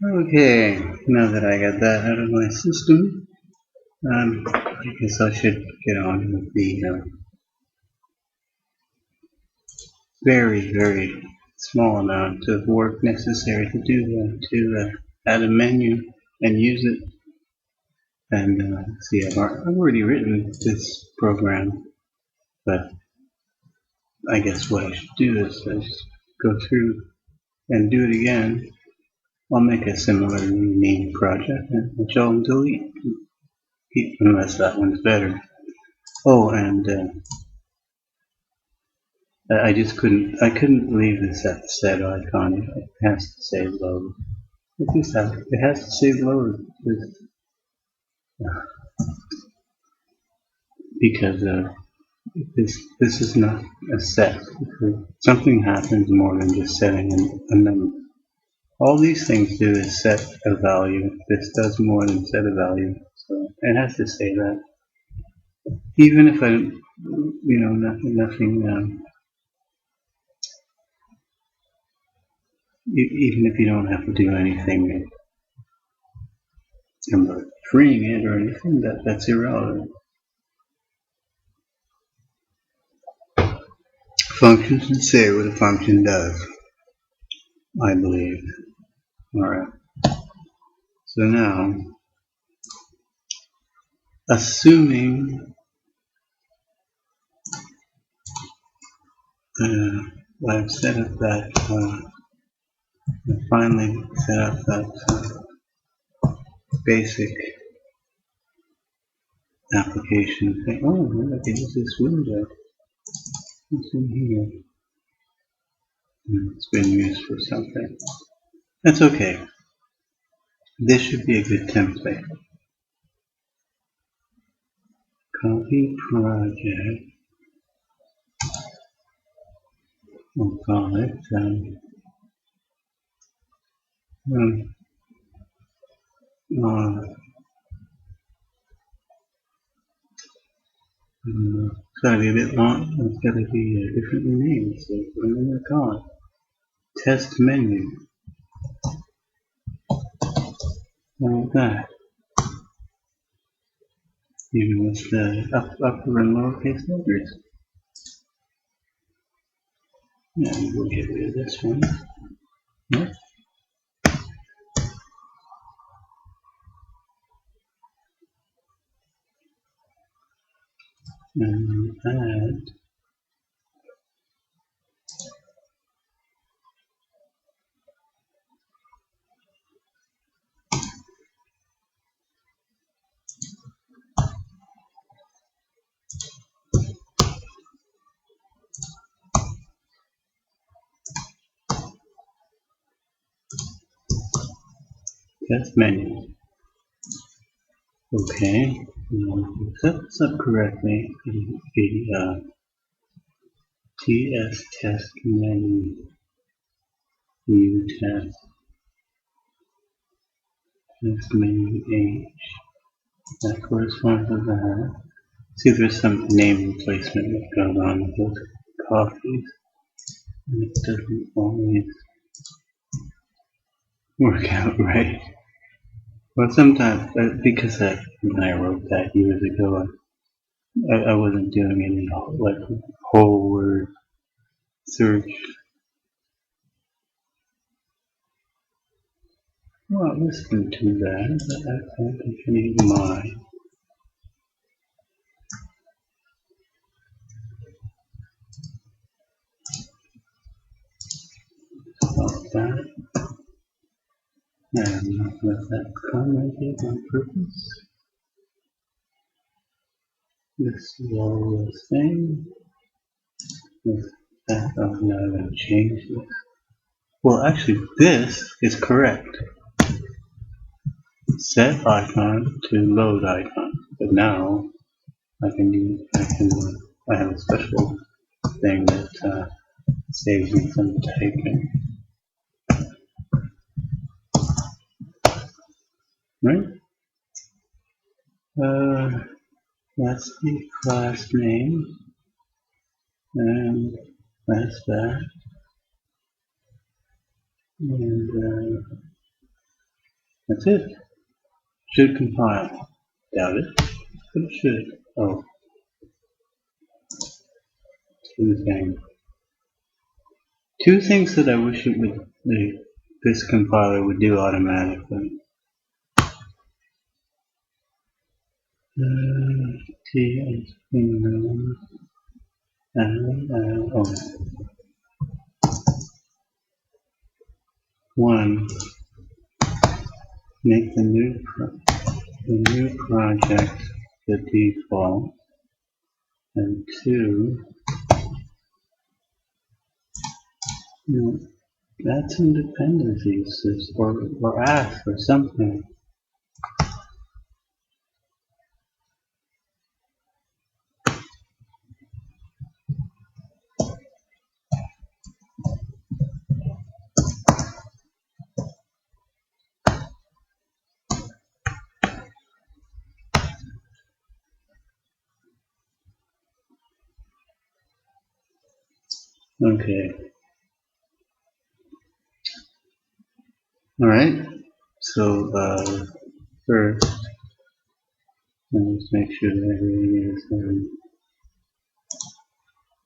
Okay, now that I got that out of my system, I guess I should get on with the very, very small amount of work necessary to do to add a menu and use it. And see, I've already written this program, but I guess what I should do is just go through and do it again. I'll make a similar name project, which I'll delete, unless that one's better. Oh, and I just couldn't leave this at the set icon. It has to say load. It has to say load because this is not a set. Something happens more than just setting a number. All these things do is set a value. This does more than set a value. So it has to say that. Even if nothing. Even if you don't have to do anything about freeing it or anything, that's irrelevant. Functions can say what a function does, I believe. Alright. So now, assuming I've set up that, I finally set up that basic application thing. Oh, I can use this window. What's in here? It's been used for something. That's okay. This should be a good template. Copy project. We'll call it it's gotta be a bit long. It's gotta be differently named. So what am I gonna call it? Test menu. Like that. Even with the upper and lowercase letters. And we'll get rid of this one. Yep. And add test menu. Okay. Set this up correctly. The TS test menu. New test. Test menu H. That corresponds to that. See if there's some name replacement that goes on with those coffees. And it doesn't always work out right. Well, sometimes, because when I wrote that years ago, I wasn't doing any like whole word search. Well, listen to that, but I can't continue my. Stop that. And not let that comment on purpose. This lower thing. That, now I'm going to change this. Well, actually, this is correct. Set icon to load icon. But now I have a special thing that saves me from typing. Right? That's the class name. And that's that. And That's it. Should compile. Doubt it, but it should. Oh, two things that I wish it would, this compiler would do automatically. TsWindow. One, make the new project the default, and two, add some dependencies or ask or something. Okay. All right. So first, let's make sure that everything is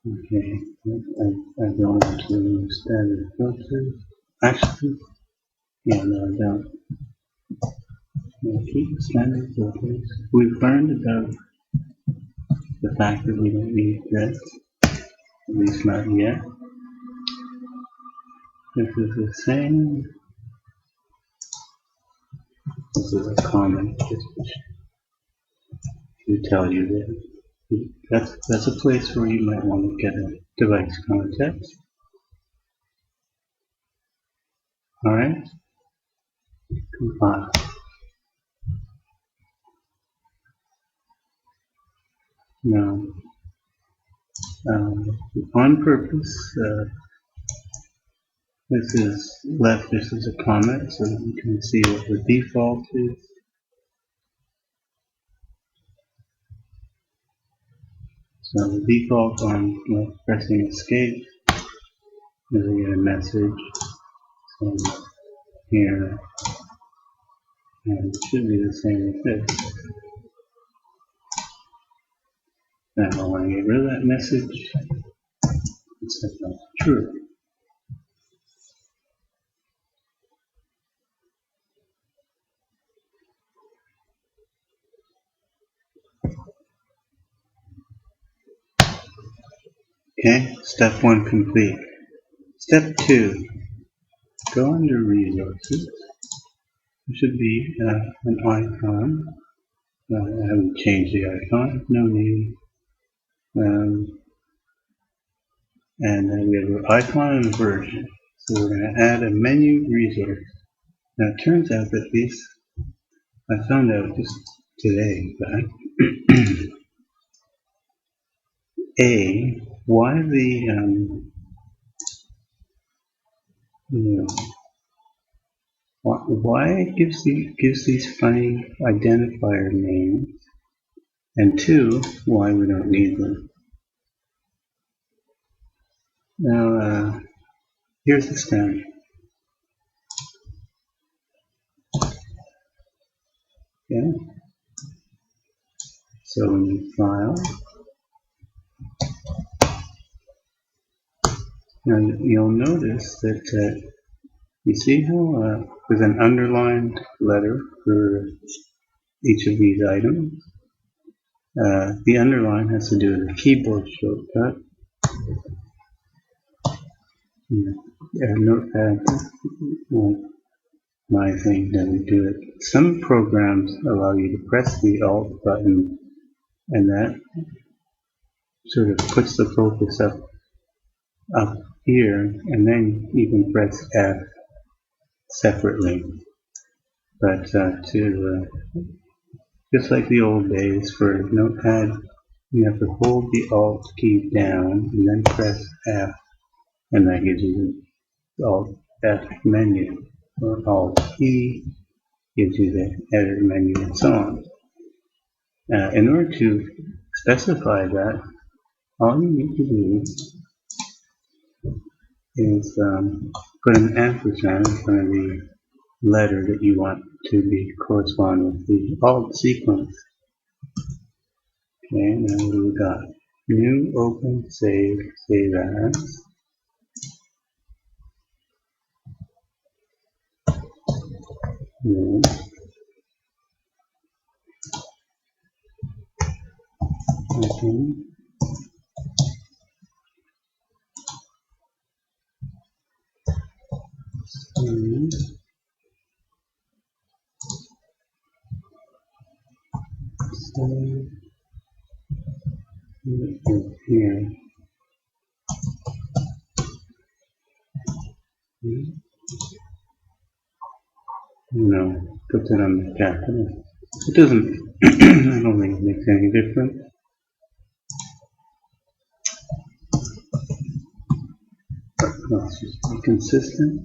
okay. I don't want to standard filters. Actually, yeah, no, I don't. Keep standard filters. We've learned about the fact that we don't need this, at least not yet. This is the same. This is a comment just to tell you that that's a place where you might want to get a device context. All right, compile. Now, on purpose, this is left this as a comment so that you can see what the default is. So the default on pressing escape is I get a message. So here, and it should be the same as this. Now when I get rid of that message, it's set to true. Okay, step 1 complete. Step 2, go under resources. There should be an icon. I haven't changed the icon, no need. And we have an icon and a version. So we're going to add a menu resource. Now it turns out that these, I found out just today, in fact, why the, why it gives these funny identifier names, and 2, why we don't need them. Now, here's the standard. Okay. So when you file, now you'll notice that you see how there's an underlined letter for each of these items. The underline has to do with the keyboard shortcut. Notepad, my thing doesn't do it. Some programs allow you to press the Alt button, and that sort of puts the focus up here, and then you can press F separately. But just like the old days for Notepad, you have to hold the Alt key down and then press F, and that gives you the Alt F menu, or Alt E gives you the edit menu, and so on. In order to specify that, all you need to do is put an ampersand in front of the letter that you want to be correspond with the alt sequence. Okay, now we got new, open, save, save as. New, open, save, save, here. No, put it on the capital. It doesn't, I don't think it makes any difference. But let's just be consistent.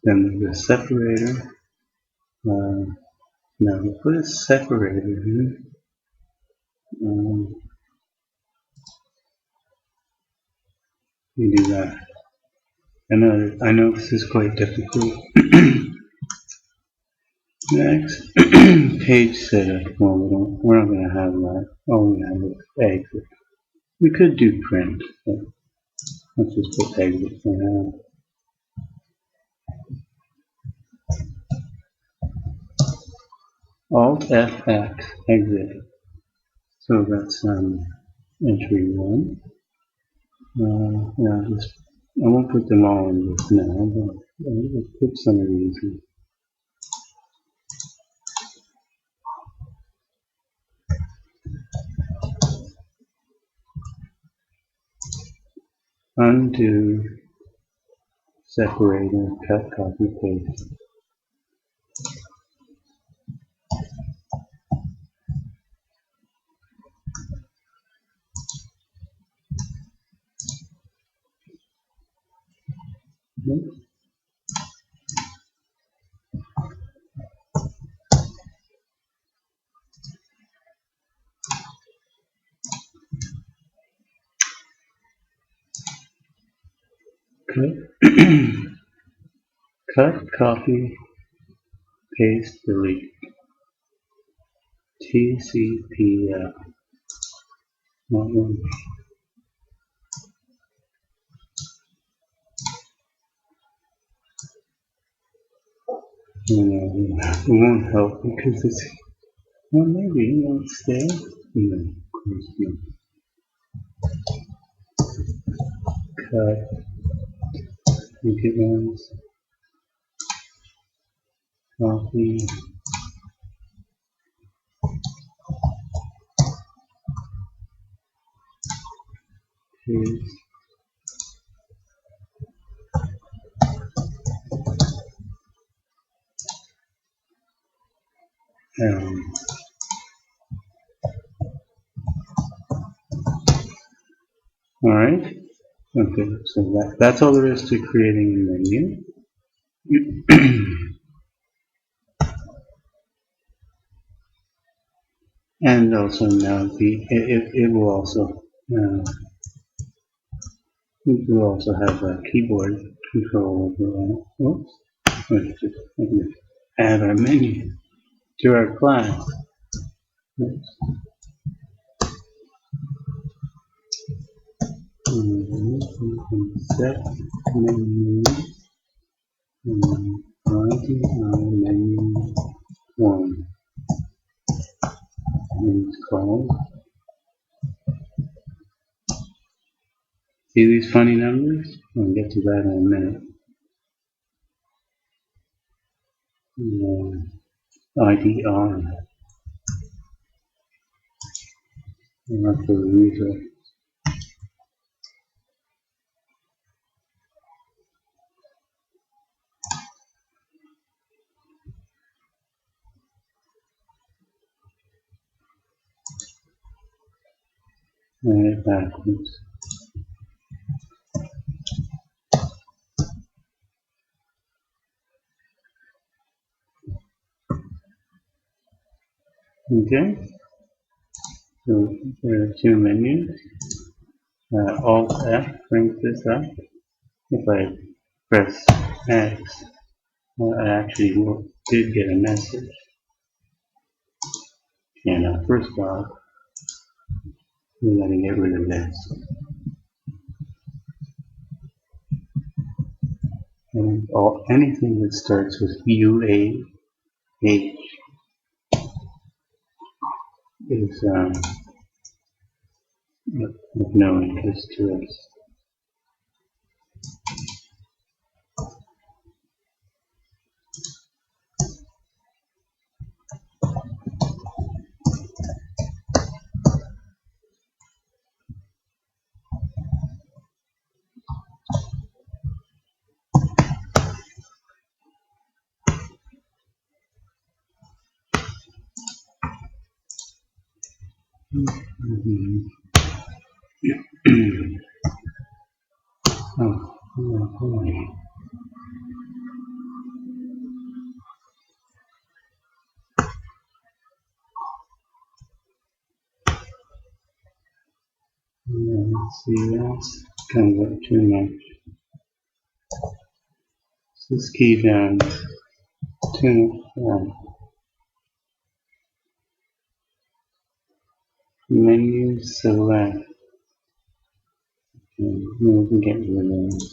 Then the separator. Now we put a separator in. You do that. I know this is quite difficult. Next, page setup. Well, we're not going to have that. All we have is exit. We could do print, but let's just put exit for now. Alt FX exit. So that's entry 1. Yeah, I won't put them all in this now, but I'll put some of these in. Undo, separator, cut, copy, paste. Cut, copy, paste, delete. TCPF. Not one. It won't help because it's, well, maybe it won't stay. No, of course not. Cut, make it once, copy, paste, alright, okay, so that's all there is to creating a menu. And also now it will also have a keyboard control over that. Whoops. Let's just add our menu to our class. Oops. Set menu menu 1. And it's called. See these funny numbers? I'll get to that in a minute. IDR. That's the user. And backwards. Okay. So there are two menus. Alt F brings this up. if I press X, well, I actually did get a message. And first off, we got to get rid of this. And anything that starts with UAH is of no interest to us. Oh, let's see, that's kind of too much. This key down to menu select. Okay, we can get rid of this.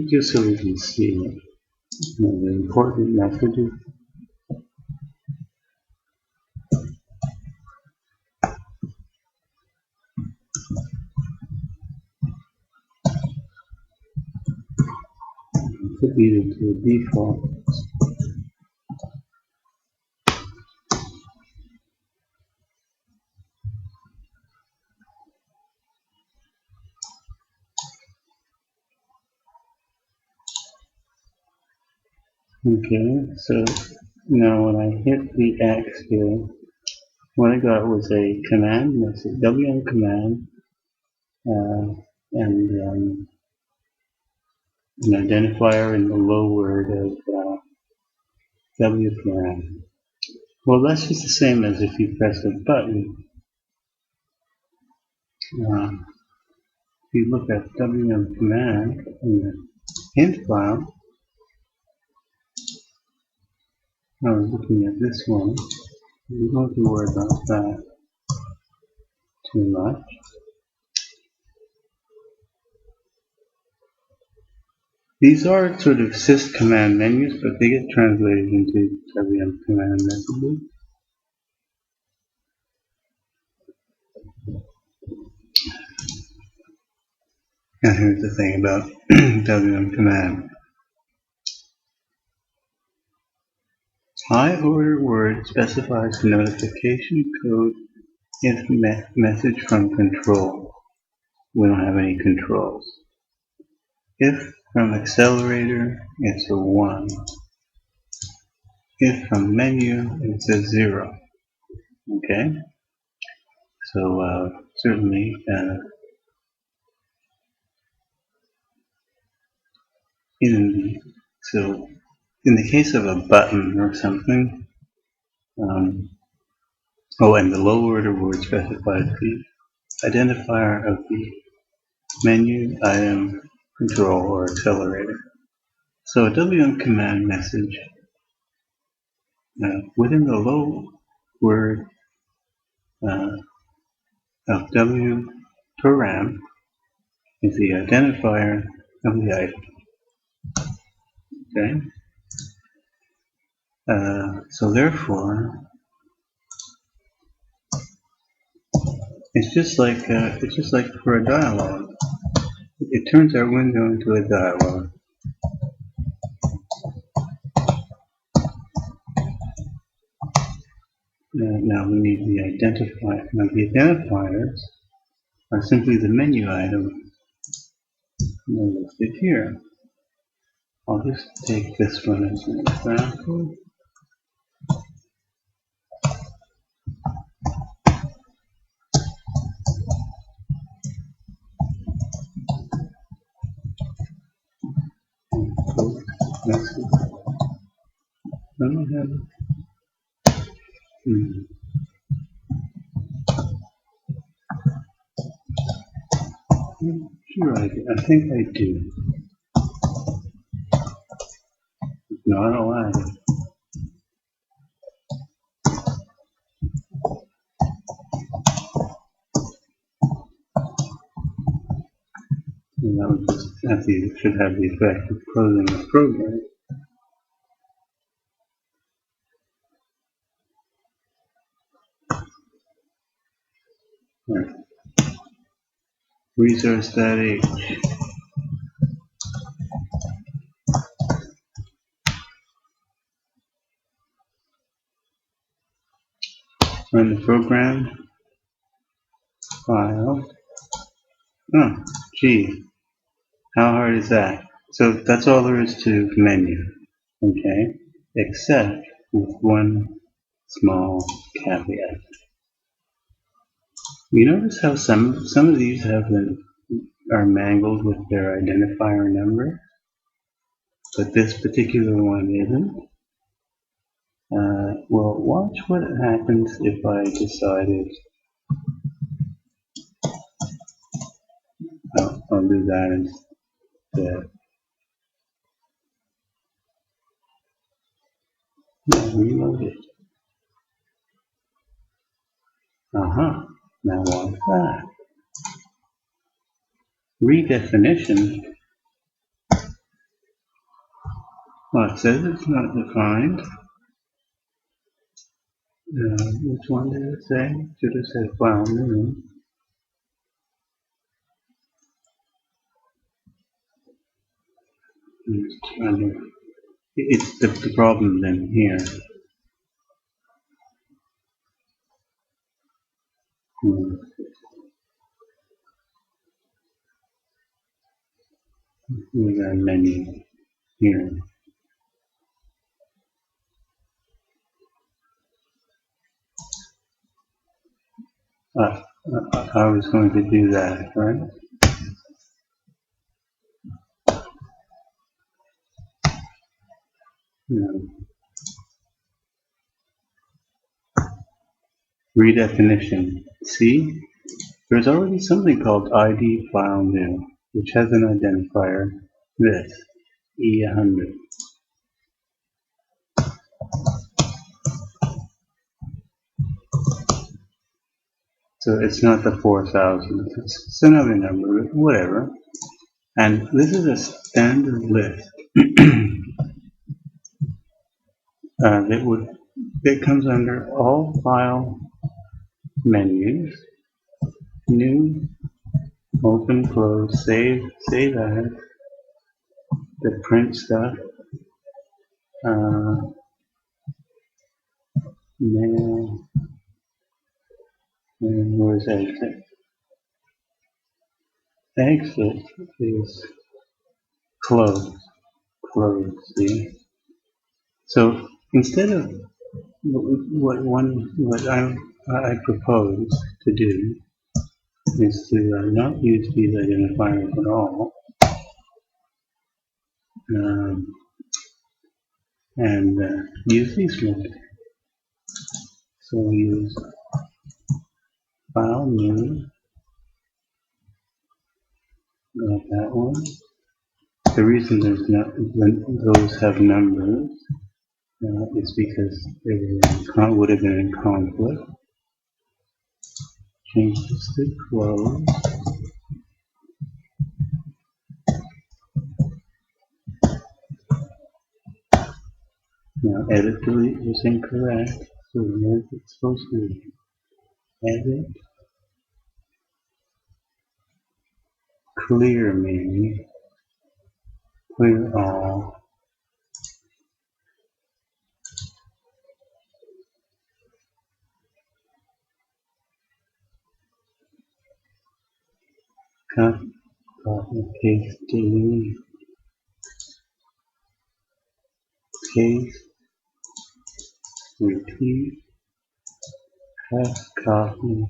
Just so we can see the important messages. Put these into the default. Okay, so now when I hit the X here, what I got was a command message, WM command, and an identifier in the low word of W command. Well, that's just the same as if you press a button. If you look at WM command in the hint file, I was looking at this one. You don't have to worry about that too much. These are sort of sys command menus, but they get translated into WM command messages. And here's the thing about WM command. High order word specifies notification code if message from control. We don't have any controls. If from accelerator, it's a 1. If from menu, it's a 0. Okay? So certainly, in the case of a button or something, and the low order word specifies the identifier of the menu, item, control, or accelerator. So a WM command message within the low word of W param is the identifier of the item. Okay. So therefore, it's just like for a dialog. It turns our window into a dialog. Now we need the identifier. Now the identifiers are simply the menu item listed here. I'll just take this one as an example. Sure, I think I do. If not, I'll add it. And that would just should have the effect of closing the program. Right. Resource.h. Run the program. File. Oh, gee. How hard is that? So that's all there is to menu. Okay? Except with one small caveat. You notice how some of these are mangled with their identifier number, but this particular one isn't? Well, watch what happens if I decided I'll do that instead. Now reload it. Now watch that. Redefinition. Well, it says it's not defined. Which one did it say? Should have said file new. It's the problem then here. We got a menu here. I was going to do that, right? Redefinition. See? There's already something called ID file new, which has an identifier, this, E100. So it's not the 4000, it's another number, whatever. And this is a standard list that comes under all file menus, new, open, close, save as, the print stuff, mail, and where's exit? Exit is close, see? So instead of what I propose to do is to not use these identifiers at all, and use these ones. So we use file new, got that one. The reason those have numbers is because they would have been in conflict. Change this to close. Now edit delete was incorrect, so where's it supposed to be? Edit clear maybe. Clear all. Copy, paste, delete, paste, repeat, cut, copy,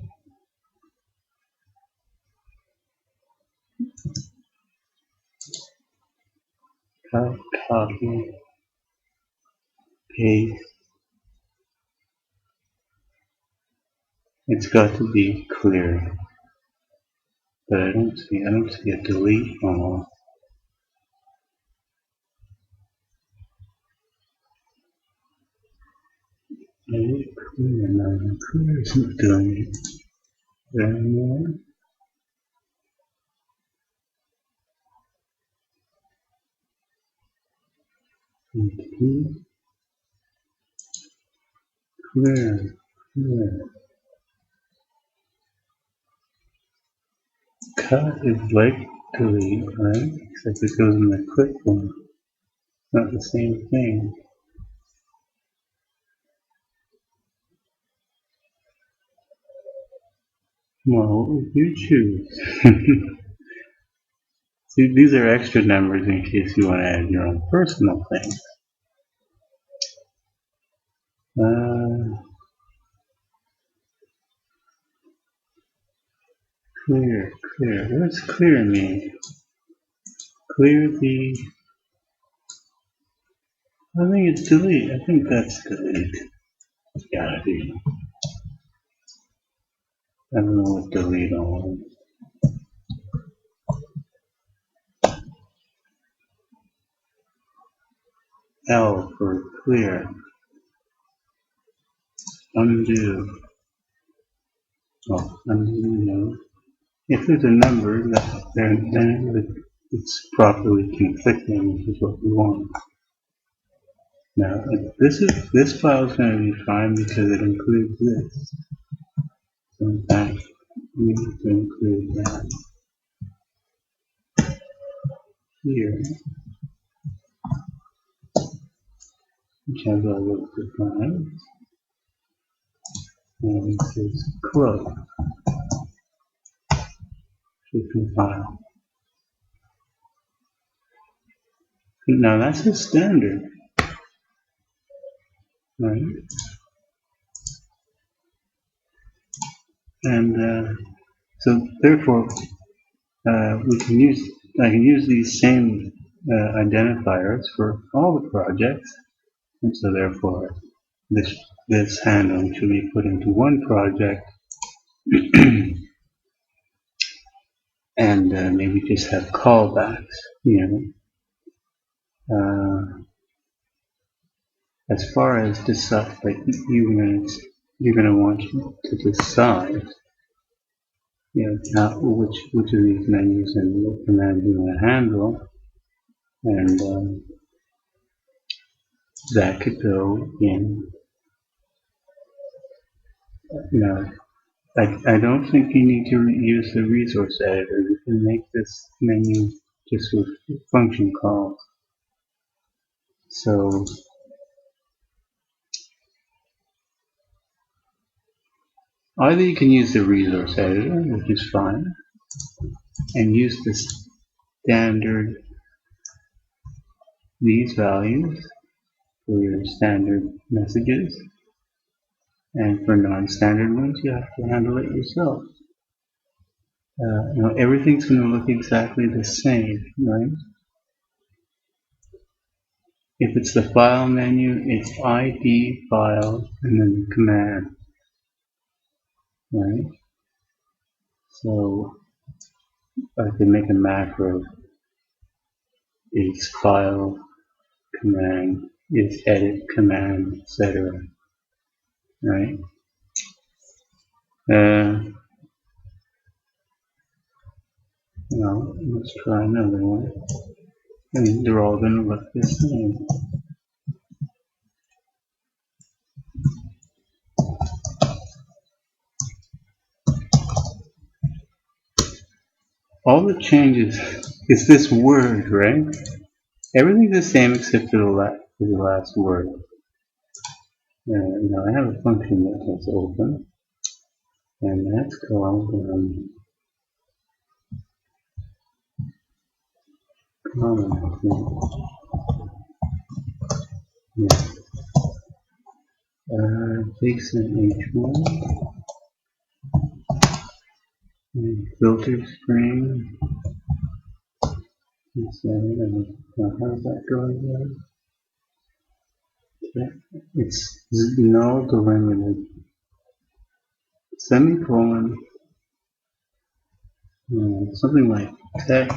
cut, copy, paste. It's got to be clear. but I don't see a delete almost. Maybe clear, no, clear isn't doing it. There anymore? Clear, clear. Cut is like delete, right? Except it goes in the click one. It's not the same thing. Well, what would you choose? See, these are extra numbers in case you want to add your own personal thing. Clear, clear. What does clear mean? Clear the... I think it's delete. I think that's delete. It's gotta be. I don't know what delete all is. L for clear. Undo. Oh, undo, no. If there's a number, then it's properly conflicting, which is what we want. Now, this file is going to be fine because it includes this. So in fact, we need to include that here, which has all those defined. And it says close to compile. Now that's a standard, right? And so therefore, I can use these same identifiers for all the projects, and so therefore this handling should be put into one project, and maybe just have callbacks, as far as decide, like you're gonna want to decide, which of these menus and what command you want to handle, and that could go in. I don't think you need to use the resource editor. You can make this menu just with function calls. So either you can use the resource editor, which is fine, and use the standard these values for your standard messages, and for non-standard ones you have to handle it yourself. Everything's going to look exactly the same, right? If it's the file menu, it's ID file and then command, right? So I can make a macro is file command is edit command, etc. Right? Let's try another one. And they're all going to look the same. All the changes is this word, right? Everything's the same except for the last word. I have a function that's open, and that's called comment. Yeah. Takes an H1 and filter string. How does that go again? It's null delimited. Semicolon, something like text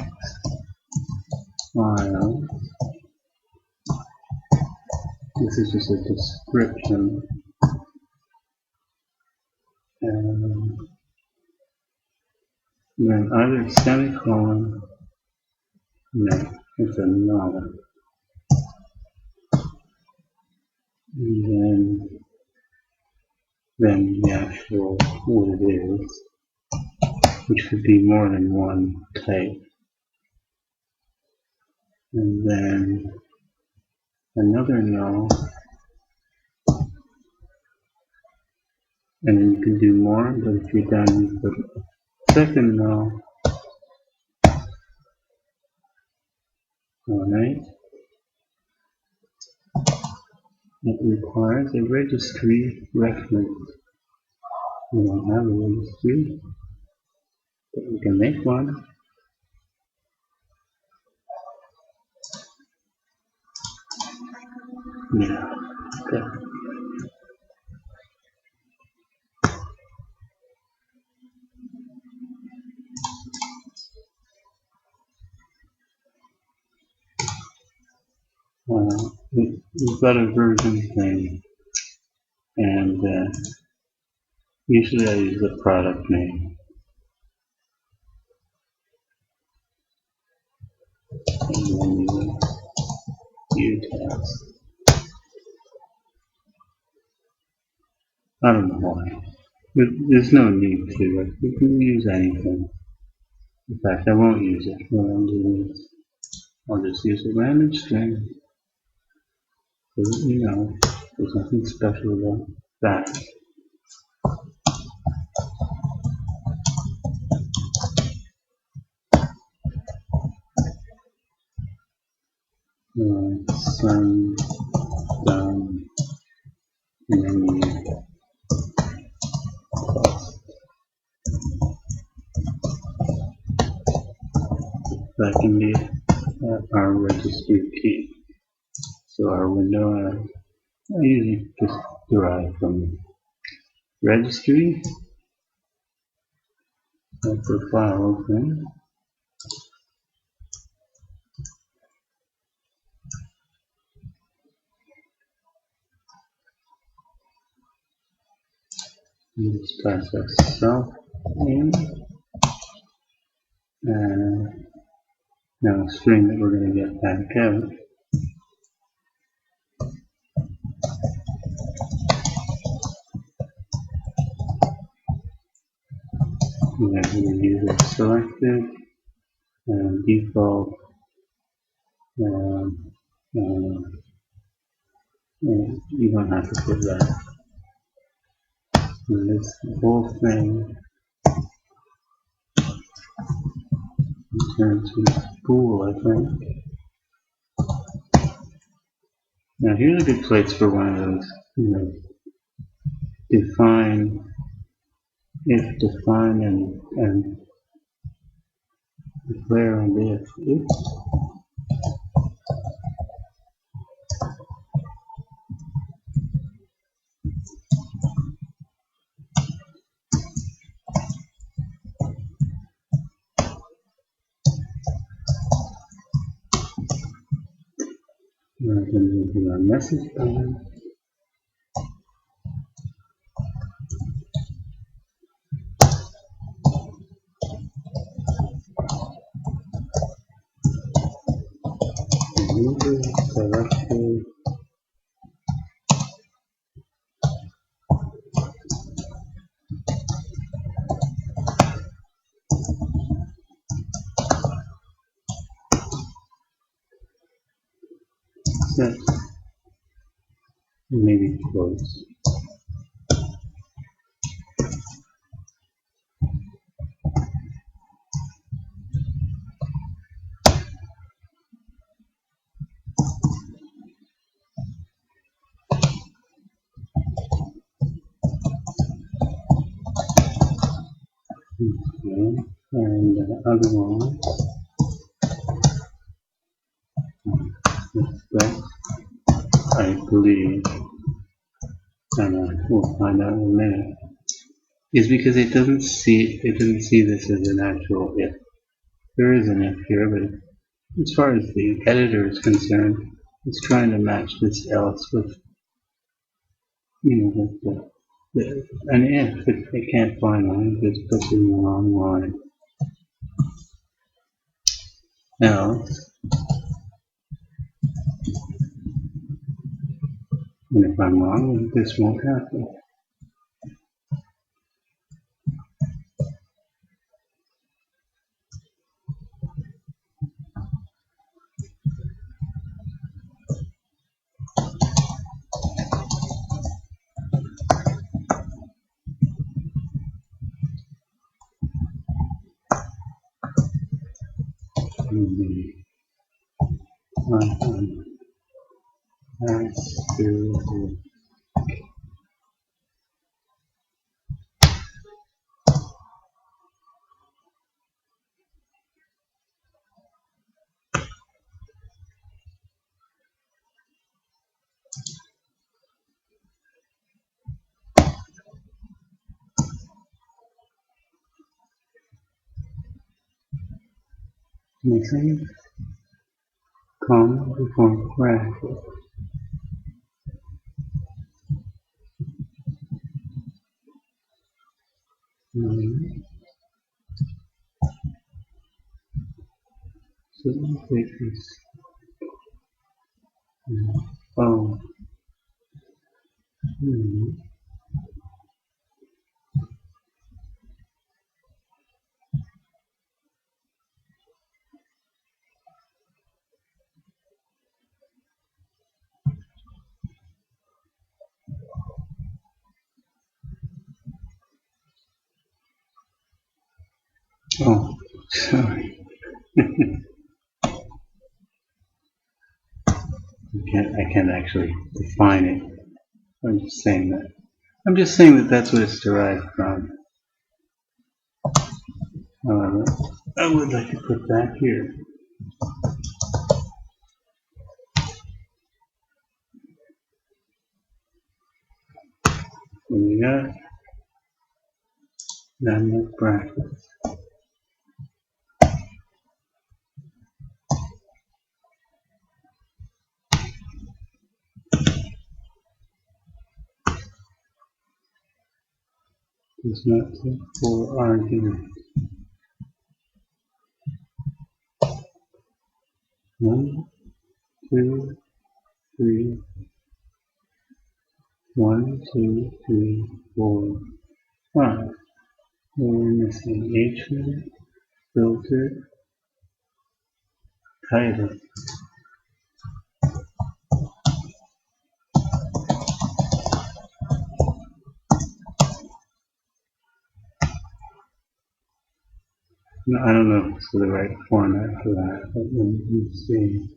file. This is just a description. And then either semicolon, no, it's a null. And then the actual what it is, which could be more than one type. And then another null, and then you can do more, but if you're done with the second null, alright, it requires a registry reference. We don't have a registry, but we can make one. Yeah, okay. We've got a version thing, and usually I use the product name. And then view task. I don't know why. There's no need to. You can use anything. In fact, I won't use it. What I'm doing is I'll just use a random string. So that you know, there's nothing special about that. Sun, down, menu, plus. That can be our registry key. So our window, I usually just derive from registry. That's a file open. Just pass self in. Now a string that we're going to get back out. We have the user selected, default, you don't have to put that. And this whole thing turns to spool, I think. Now here's a good place for one of those, define, if define, and declare on the if. We're going to do our message button. User selected. Set. Maybe close. Okay. And the other one. That I believe, and we'll find out in a minute. is because it doesn't see this as an actual if. There is an if here, but as far as the editor is concerned, it's trying to match this else with, with an if. It can't find one, it puts in the wrong line. Else, and if I'm wrong, this won't happen. Next thing, comma before bracket. So let's take this. Oh. Oh, sorry. I can't actually define it. I'm just saying that. I'm just saying that that's what it's derived from. However, I would like to put that here. So we got dynamic brackets. Does not take for argument. 1, 2, 3. 1, 2, 3, 4, 5. We're missing H filter, title. No, I don't know if it's the right format for that, but let me see.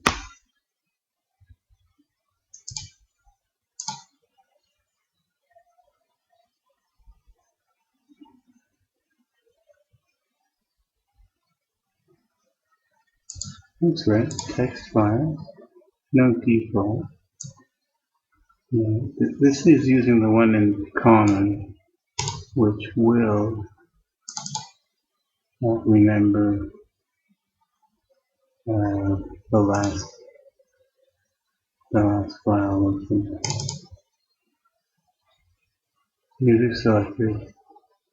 That's right, text file, no default. Yeah, this is using the one in common, which will remember the last file of the user selected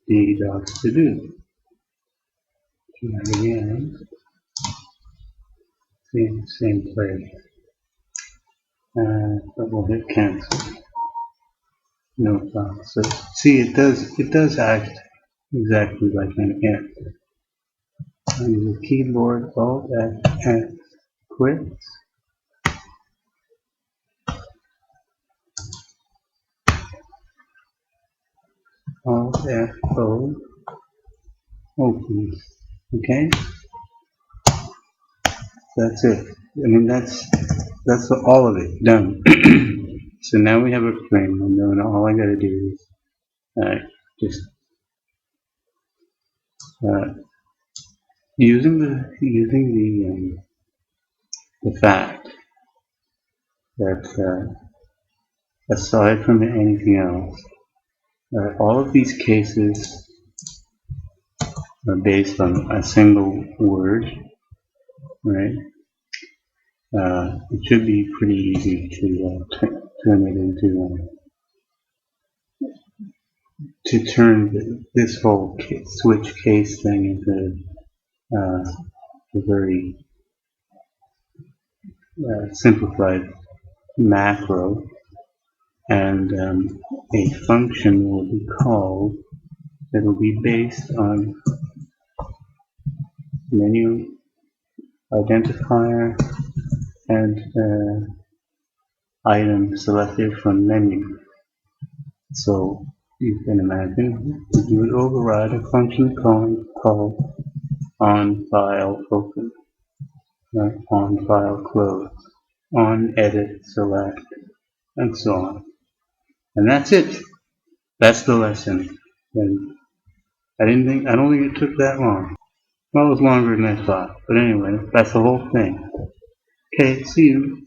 the docs to do. Try again, same place, but we'll hit cancel. No problem. So see, it does act exactly like an if. I use the keyboard Alt F quits. Alt F O opens. Okay, that's it. I mean that's all of it done. So now we have a frame window, and all I got to do is just using the fact that aside from anything else, All of these cases are based on a single word, right? It should be pretty easy to turn it into to turn this whole switch case thing into a very simplified macro, and a function will be called that will be based on menu identifier and item selected from menu. So you can imagine you would override a function called on file open, on file close, on edit select, and so on. And that's it. That's the lesson. And I don't think it took that long. Well, it was longer than I thought. But anyway, that's the whole thing. Okay, see you.